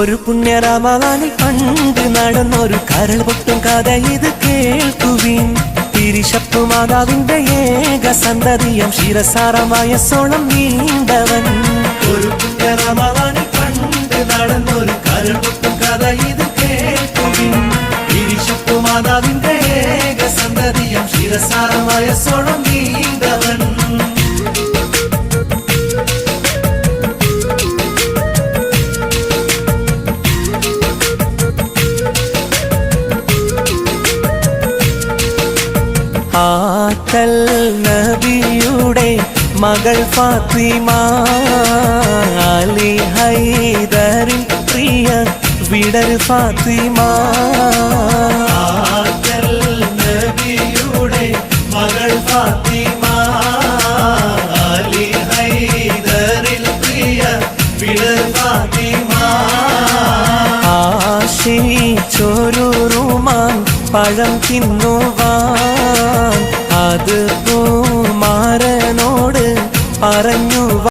ഒരു പുണ്യ റമദാനിൽ പണ്ട് നടന്നൊരു കരൾ പൊട്ടും കഥ ഇത് കേൾക്കുവിൻ. തിരിശപ്പു മാതാവിന്റെ ഏക സന്തതിയം ശിരസാരമായ സോളം നീണ്ടവൻ. ഒരു പുണ്യ റമദാനിൽ പണ്ട് നടന്നൊരു കരൾ പൊട്ടും കഥ ഇത് കേൾക്കുവിൻ. തിരിശപ്പു മാതാവിന്റെ ഏക സന്തതിയം ശിരസാരമായ സോളം നീണ്ടവൻ. ആറ്റൽ നബിയുടെ മകൾ ഫാത്തിമ, അലി ഹൈദറിൻ പ്രിയ വിടർ ഫാത്തിമ. ആറ്റൽ നബിയുടെ മകൾ ഫാത്തിമ, അലി ഹൈദറിൻ പ്രിയ വിടർ ഫാത്തിമ. ആശിച്ചൊരു റുമാൻ പഴം തിന്നുവാൻ അത് കുമാരനോട് പറഞ്ഞു.